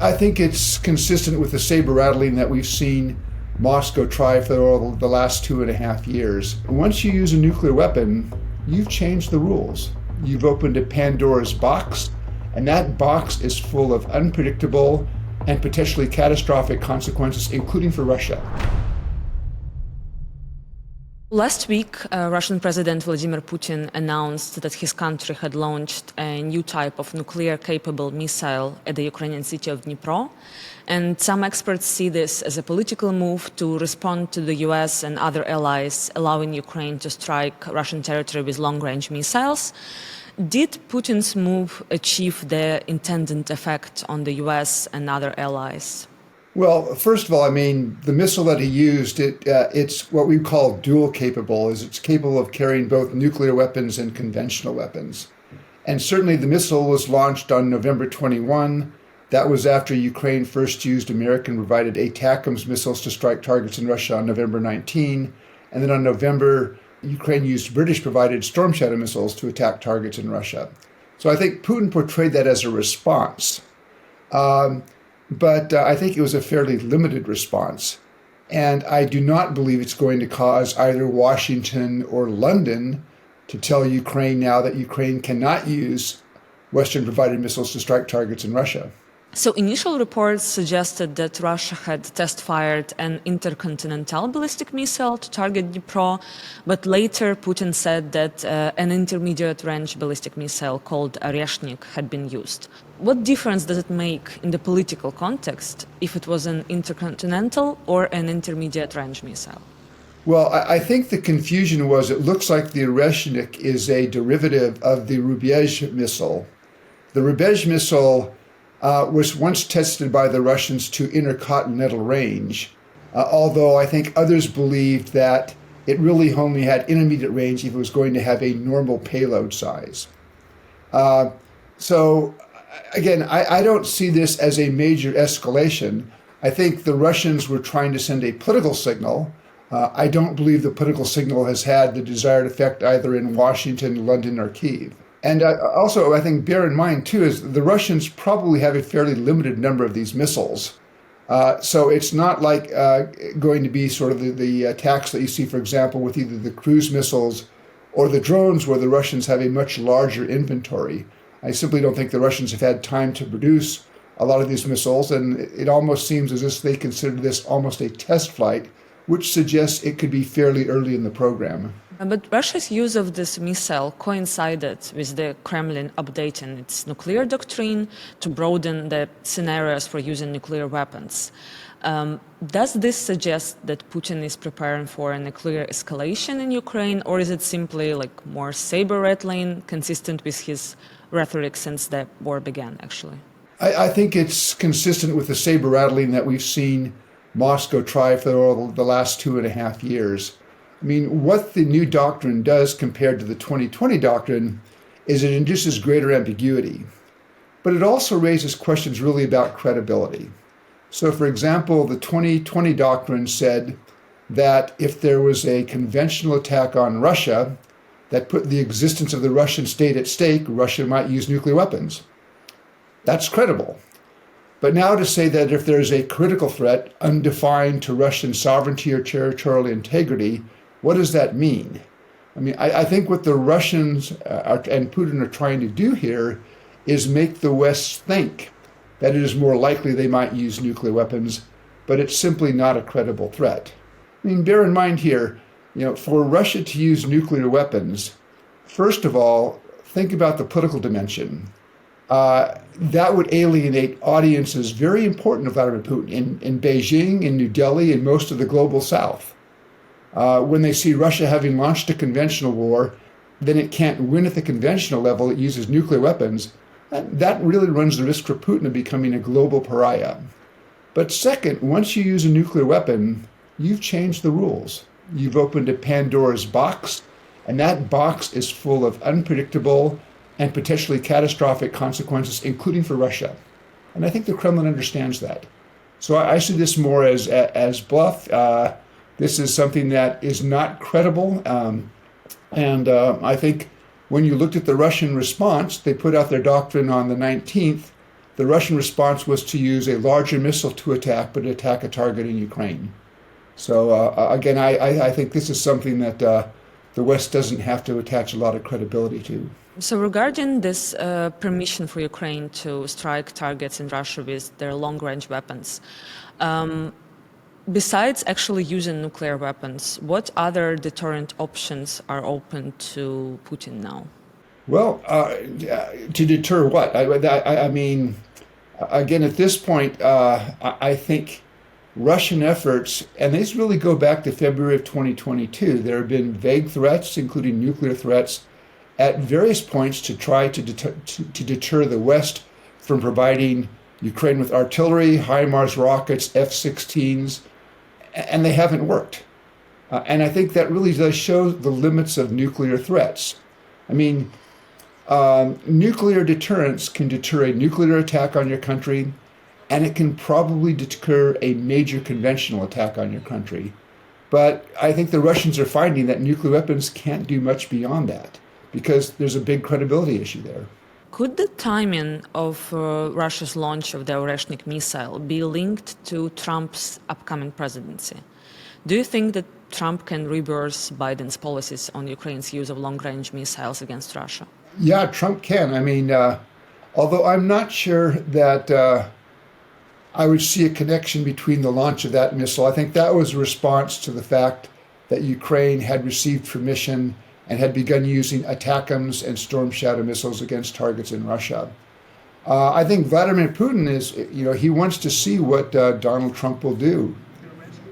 I think it's consistent with the saber-rattling that we've seen Moscow try for the last 2.5 years. Once you use a nuclear weapon, you've changed the rules. You've opened a Pandora's box, and that box is full of unpredictable and potentially catastrophic consequences, including for Russia. Last week, Russian President Vladimir Putin announced that his country had launched a new type of nuclear-capable missile at the Ukrainian city of Dnipro. And some experts see this as a political move to respond to the US and other allies, allowing Ukraine to strike Russian territory with long-range missiles. Did Putin's move achieve the intended effect on the US and other allies? Well, first of all, the missile that he used, it's what we call dual capable. It's capable of carrying both nuclear weapons and conventional weapons. And certainly the missile was launched on November 21. That was after Ukraine first used American-provided ATACMS missiles to strike targets in Russia on November 19. And then on November, Ukraine used British-provided Storm Shadow missiles to attack targets in Russia. So I think Putin portrayed that as a response. But I think it was a fairly limited response. And I do not believe it's going to cause either Washington or London to tell Ukraine now that Ukraine cannot use Western-provided missiles to strike targets in Russia. So initial reports suggested that Russia had test-fired an intercontinental ballistic missile to target Dnipro, but later Putin said that an intermediate-range ballistic missile called Oreshnik had been used. What difference does it make in the political context if it was an intercontinental or an intermediate-range missile? Well, I think the confusion was it looks like the Oreshnik is a derivative of the Rubezh missile. The Rubezh missile was once tested by the Russians to intercontinental range, although I think others believed that it really only had intermediate range if it was going to have a normal payload size. So again, I don't see this as a major escalation. I think the Russians were trying to send a political signal. I don't believe the political signal has had the desired effect either in Washington, London, or Kyiv. And also, I think, bear in mind, too, is the Russians probably have a fairly limited number of these missiles. So it's not like going to be sort of the attacks that you see, for example, with either the cruise missiles or the drones, where the Russians have a much larger inventory. I simply don't think the Russians have had time to produce a lot of these missiles, and it almost seems as if they consider this almost a test flight, which suggests it could be fairly early in the program. But Russia's use of this missile coincided with the Kremlin updating its nuclear doctrine to broaden the scenarios for using nuclear weapons. Does this suggest that Putin is preparing for a nuclear escalation in Ukraine, or is it simply like more saber-rattling, consistent with his rhetoric since the war began, actually? I think it's consistent with the saber-rattling that we've seen Moscow try for the last 2.5 years. What the new doctrine does compared to the 2020 doctrine is it induces greater ambiguity. But it also raises questions really about credibility. So, for example, the 2020 doctrine said that if there was a conventional attack on Russia that put the existence of the Russian state at stake, Russia might use nuclear weapons. That's credible. But now to say that if there's a critical threat undefined to Russian sovereignty or territorial integrity, what does that mean? I think what the Russians and Putin are trying to do here is make the West think that it is more likely they might use nuclear weapons, but it's simply not a credible threat. Bear in mind here, for Russia to use nuclear weapons, first of all, think about the political dimension. That would alienate audiences very important to Vladimir Putin in Beijing, in New Delhi, and most of the global South. When they see Russia having launched a conventional war, then it can't win at the conventional level, it uses nuclear weapons. That really runs the risk for Putin of becoming a global pariah. But second, once you use a nuclear weapon, you've changed the rules. You've opened a Pandora's box, and that box is full of unpredictable and potentially catastrophic consequences, including for Russia. And I think the Kremlin understands that. So I see this more as bluff. This is something that is not credible. I think when you looked at the Russian response, they put out their doctrine on the 19th. the Russian response was to use a larger missile to attack, but attack a target in Ukraine. So again, I think this is something that the West doesn't have to attach a lot of credibility to. So regarding this permission for Ukraine to strike targets in Russia with their long-range weapons, besides actually using nuclear weapons, what other deterrent options are open to Putin now? Well, to deter what? I mean, again, at this point, I think Russian efforts, and these really go back to February of 2022, there have been vague threats, including nuclear threats, at various points to try to deter the West from providing Ukraine with artillery, HIMARS rockets, F-16s, and they haven't worked. And I think that really does show the limits of nuclear threats. I mean, nuclear deterrence can deter a nuclear attack on your country, and it can probably deter a major conventional attack on your country. But I think the Russians are finding that nuclear weapons can't do much beyond that, because there's a big credibility issue there. Could the timing of Russia's launch of the Oreshnik missile be linked to Trump's upcoming presidency? Do you think that Trump can reverse Biden's policies on Ukraine's use of long-range missiles against Russia? Yeah, Trump can. I mean, although I'm not sure that I would see a connection between the launch of that missile. I think that was a response to the fact that Ukraine had received permission and had begun using ATACMS and Storm Shadow missiles against targets in Russia. I think Vladimir Putin he wants to see what Donald Trump will do.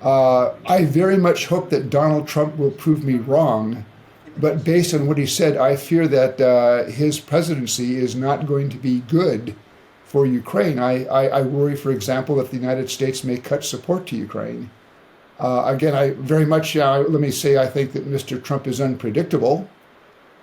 I very much hope that Donald Trump will prove me wrong, but based on what he said, I fear that his presidency is not going to be good for Ukraine. I worry, for example, that the United States may cut support to Ukraine. Again, I very much, let me say, I think that Mr. Trump is unpredictable,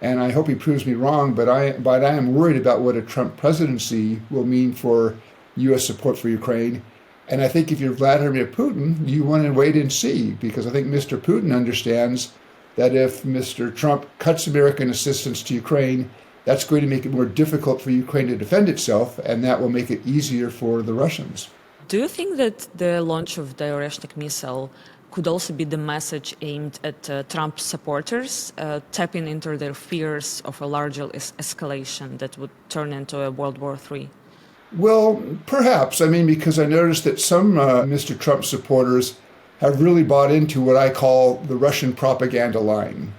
and I hope he proves me wrong, but I am worried about what a Trump presidency will mean for U.S. support for Ukraine. And I think if you're Vladimir Putin, you want to wait and see, because I think Mr. Putin understands that if Mr. Trump cuts American assistance to Ukraine, that's going to make it more difficult for Ukraine to defend itself, and that will make it easier for the Russians. Do you think that the launch of the Oreshnik missile could also be the message aimed at Trump supporters, tapping into their fears of a larger escalation that would turn into a World War III? Well, perhaps. I mean, because I noticed that some Mr. Trump supporters have really bought into what I call the Russian propaganda line.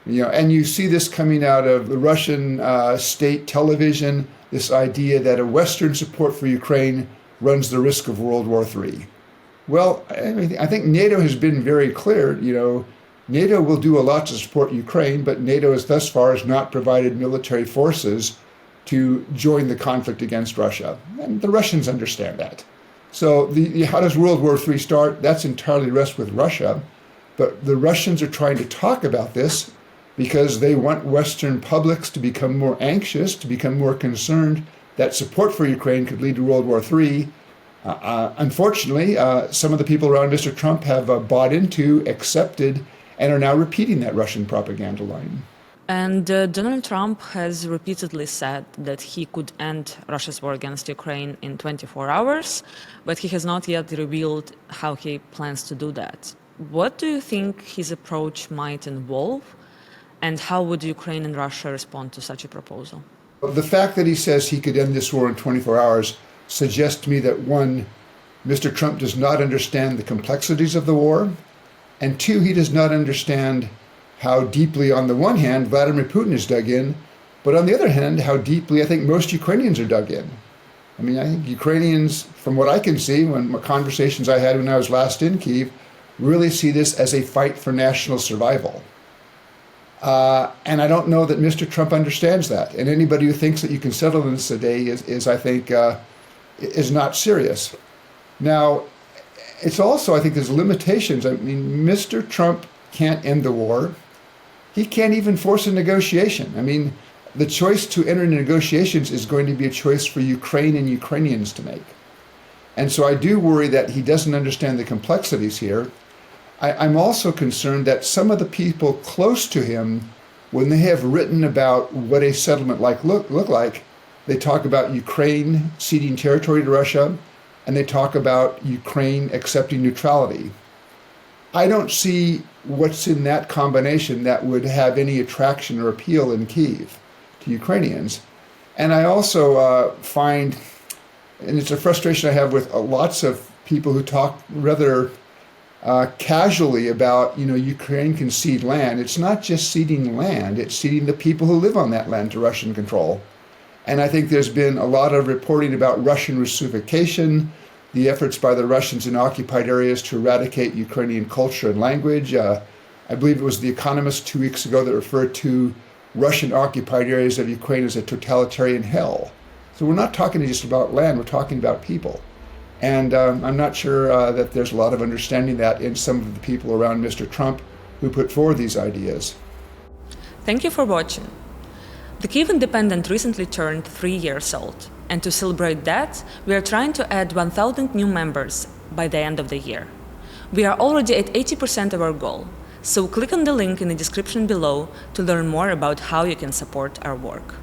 And you see this coming out of the Russian state television, this idea that a Western support for Ukraine runs the risk of World War III. Well, I think NATO has been very clear. NATO will do a lot to support Ukraine, but NATO has thus far not provided military forces to join the conflict against Russia. And the Russians understand that. So how does World War III start? That's entirely rests with Russia. But the Russians are trying to talk about this because they want Western publics to become more anxious, to become more concerned that support for Ukraine could lead to World War III. Unfortunately, some of the people around Mr. Trump have bought into, accepted, and are now repeating that Russian propaganda line. And Donald Trump has repeatedly said that he could end Russia's war against Ukraine in 24 hours, but he has not yet revealed how he plans to do that. What do you think his approach might involve, and how would Ukraine and Russia respond to such a proposal? The fact that he says he could end this war in 24 hours suggests to me that, one, Mr. Trump does not understand the complexities of the war, and two, he does not understand how deeply, on the one hand, Vladimir Putin is dug in, but on the other hand, how deeply I think most Ukrainians are dug in. I mean, I think Ukrainians, from what I can see, when conversations I had when I was last in Kyiv, really see this as a fight for national survival. And I don't know that Mr. Trump understands that. And anybody who thinks that you can settle this today is I think, is not serious. Now, it's also, I think there's limitations. I mean, Mr. Trump can't end the war. He can't even force a negotiation. I mean, the choice to enter into negotiations is going to be a choice for Ukraine and Ukrainians to make. And so I do worry that he doesn't understand the complexities here. I'm also concerned that some of the people close to him, when they have written about what a settlement look like, They talk about Ukraine ceding territory to Russia, and they talk about Ukraine accepting neutrality. I don't see what's in that combination that would have any attraction or appeal in Kyiv to Ukrainians. And I also find, and it's a frustration I have with lots of people who talk rather casually about, Ukraine can cede land. It's not just ceding land, it's ceding the people who live on that land to Russian control. And I think there's been a lot of reporting about Russian Russification, the efforts by the Russians in occupied areas to eradicate Ukrainian culture and language. I believe it was The Economist 2 weeks ago that referred to Russian occupied areas of Ukraine as a totalitarian hell. So we're not talking just about land, we're talking about people. And I'm not sure that there's a lot of understanding that in some of the people around Mr. Trump who put forward these ideas. Thank you for watching. The Kyiv Independent recently turned 3 years old, and to celebrate that, we are trying to add 1,000 new members by the end of the year. We are already at 80% of our goal, so click on the link in the description below to learn more about how you can support our work.